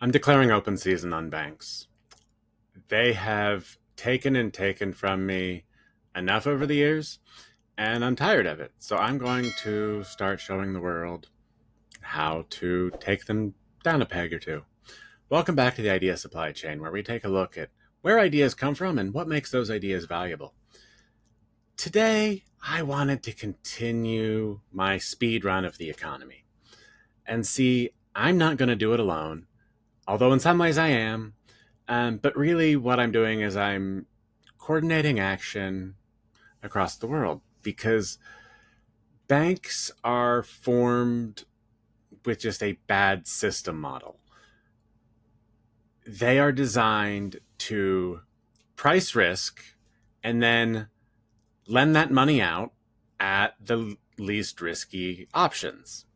I'm declaring open season on banks. They have taken and taken from me enough over the years, and I'm tired of it. So I'm going to start showing the world how to take them down a peg or two. Welcome back to the Idea Supply Chain, where we take a look at where ideas come from and what makes those ideas valuable. Today, I wanted to continue my speed run of the economy and see I'm not going to do it alone, although in some ways I am. But really, what I'm doing is I'm coordinating action across the world because banks are formed with just a bad system model. They are designed to price risk and then lend that money out at the least risky options.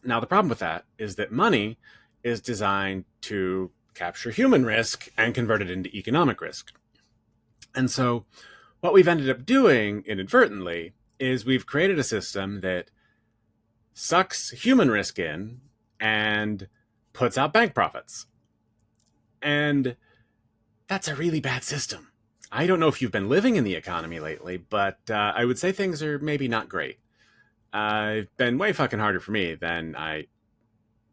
Now, the problem with that is that money is designed to capture human risk and convert it into economic risk. And so, what we've ended up doing inadvertently is we've created a system that sucks human risk in and puts out bank profits. And that's a really bad system. I don't know if you've been living in the economy lately, but I would say things are maybe not great. It's been way fucking harder for me than I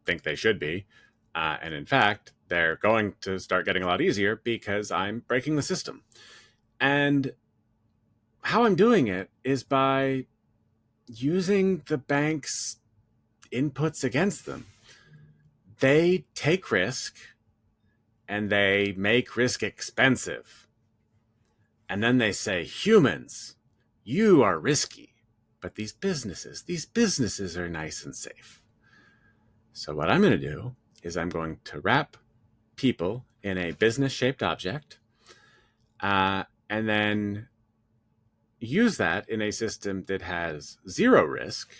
think they should be. And in fact, they're going to start getting a lot easier because I'm breaking the system. And how I'm doing it is by using the bank's inputs against them. They take risk and they make risk expensive. And then they say, humans, you are risky, but these businesses are nice and safe. So what I'm going to do is I'm going to wrap people in a business-shaped object and then use that in a system that has zero risk.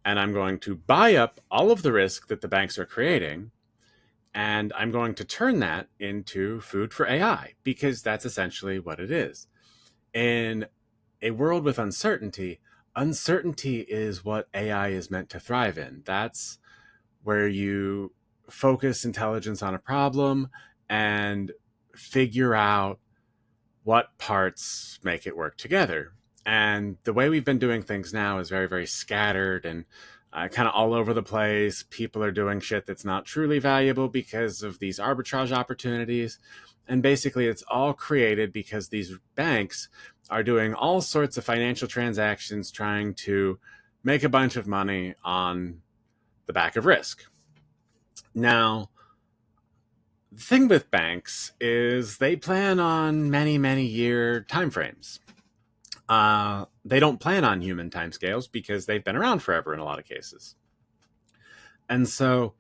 And I'm going to buy up all of the risk that the banks are creating. And I'm going to turn that into food for AI because that's essentially what it is. In a world with uncertainty, uncertainty is what AI is meant to thrive in. That's where you focus intelligence on a problem and figure out what parts make it work together. And the way we've been doing things now is very, very scattered and kind of all over the place. People are doing shit that's not truly valuable because of these arbitrage opportunities. And basically, it's all created because these banks are doing all sorts of financial transactions trying to make a bunch of money on the back of risk. Now, the thing with banks is they plan on many, many year timeframes. They don't plan on human timescales because they've been around forever in a lot of cases. And so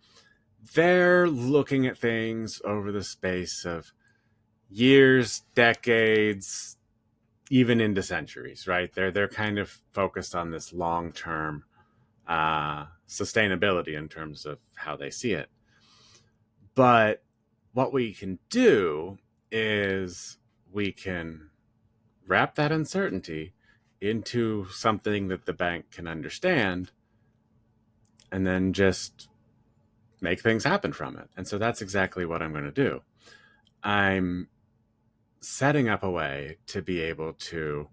they're looking at things over the space of years, decades, even into centuries, right? They're kind of focused on this long-term sustainability in terms of how they see it. But what we can do is we can wrap that uncertainty into something that the bank can understand and then just make things happen from it. And so that's exactly what I'm going to do. I'm setting up a way to be able to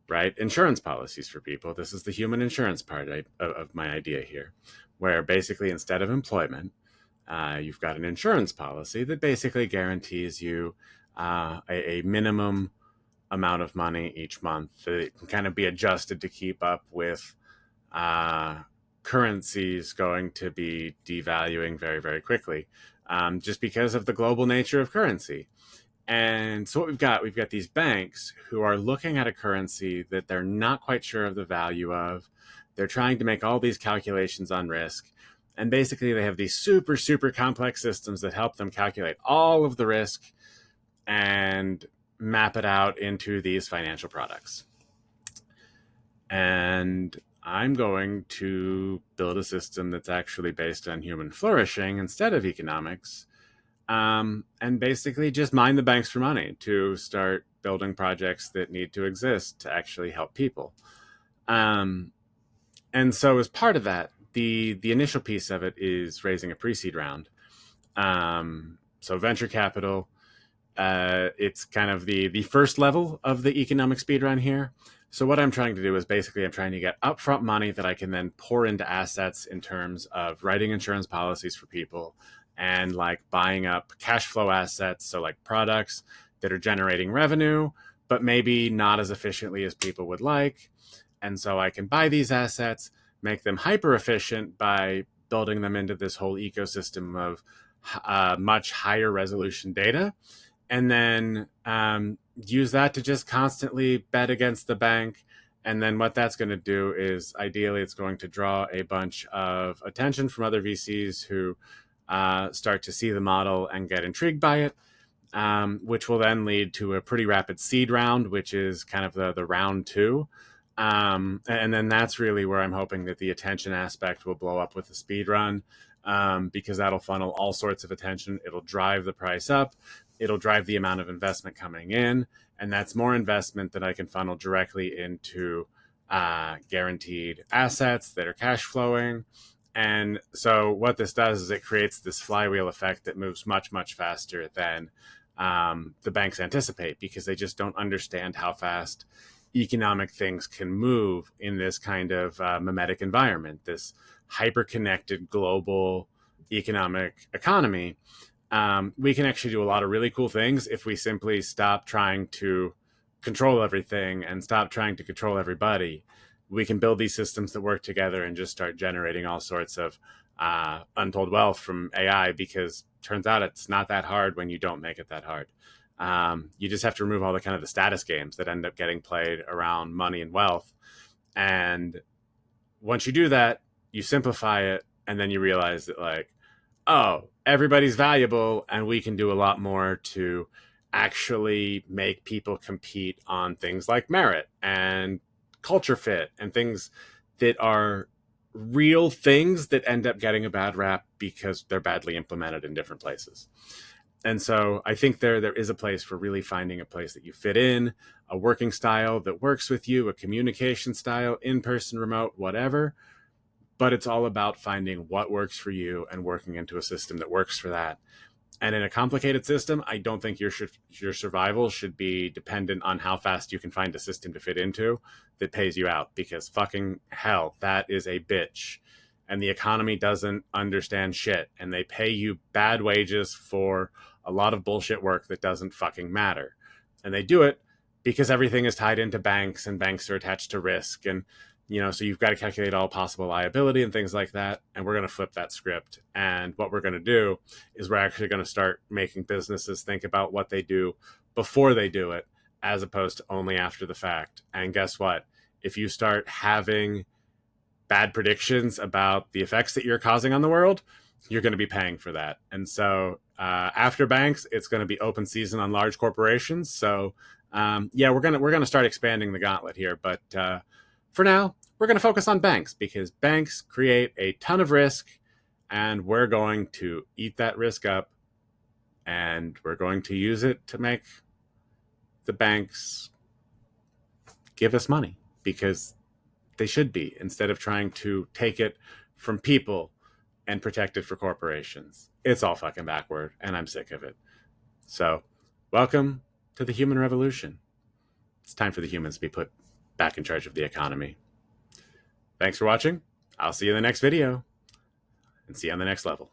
write insurance policies for people. This is the human insurance part of my idea here, where basically instead of employment, you've got an insurance policy that basically guarantees you a minimum amount of money each month that it can kind of be adjusted to keep up with currencies going to be devaluing very, very quickly, just because of the global nature of currency. And so what we've got these banks who are looking at a currency that they're not quite sure of the value of. They're trying to make all these calculations on risk. And basically they have these super, super complex systems that help them calculate all of the risk and map it out into these financial products. And I'm going to build a system that's actually based on human flourishing instead of economics, and basically just mine the banks for money to start building projects that need to exist to actually help people. And so as part of that, the initial piece of it is raising a pre-seed round. So venture capital, it's kind of the first level of the economic speedrun here. So what I'm trying to do is basically I'm trying to get upfront money that I can then pour into assets in terms of writing insurance policies for people and like buying up cash flow assets. So like products that are generating revenue, but maybe not as efficiently as people would like. And so I can buy these assets, make them hyper efficient by building them into this whole ecosystem of much higher resolution data, and then use that to just constantly bet against the bank. And then what that's going to do is ideally it's going to draw a bunch of attention from other VCs who start to see the model and get intrigued by it, which will then lead to a pretty rapid seed round, which is kind of the round two. And then that's really where I'm hoping that the attention aspect will blow up with the speed run, because that'll funnel all sorts of attention. It'll drive the price up. It'll drive the amount of investment coming in. And that's more investment that I can funnel directly into guaranteed assets that are cash flowing. And so what this does is it creates this flywheel effect that moves much, much faster than the banks anticipate, because they just don't understand how fast economic things can move in this kind of mimetic environment, this hyper-connected global economy. We can actually do a lot of really cool things if we simply stop trying to control everything and stop trying to control everybody. We can build these systems that work together and just start generating all sorts of untold wealth from AI, because turns out it's not that hard when you don't make it that hard. You just have to remove all the kind of the status games that end up getting played around money and wealth. And once you do that, you simplify it, and then you realize that like, oh, everybody's valuable, and we can do a lot more to actually make people compete on things like merit and culture fit and things that are real things that end up getting a bad rap because they're badly implemented in different places. And so I think there is a place for really finding a place that you fit in, a working style that works with you, a communication style, in-person, remote, whatever. But it's all about finding what works for you and working into a system that works for that. And in a complicated system, I don't think your survival should be dependent on how fast you can find a system to fit into that pays you out, because fucking hell, that is a bitch. And the economy doesn't understand shit, and they pay you bad wages for a lot of bullshit work that doesn't fucking matter. And they do it because everything is tied into banks, and banks are attached to risk. And, you know, so you've got to calculate all possible liability and things like that. And we're going to flip that script. And what we're going to do is we're actually going to start making businesses think about what they do before they do it, as opposed to only after the fact. And guess what? If you start having bad predictions about the effects that you're causing on the world, you're going to be paying for that. And so after banks, it's going to be open season on large corporations. So yeah, we're gonna start expanding the gauntlet here. But for now, we're going to focus on banks, because banks create a ton of risk, and we're going to eat that risk up, and we're going to use it to make the banks give us money, because they should be, instead of trying to take it from people and protect it for corporations. It's all fucking backward, and I'm sick of it. So, welcome to the human revolution. It's time for the humans to be put back in charge of the economy. Thanks for watching. I'll see you in the next video, and see you on the next level.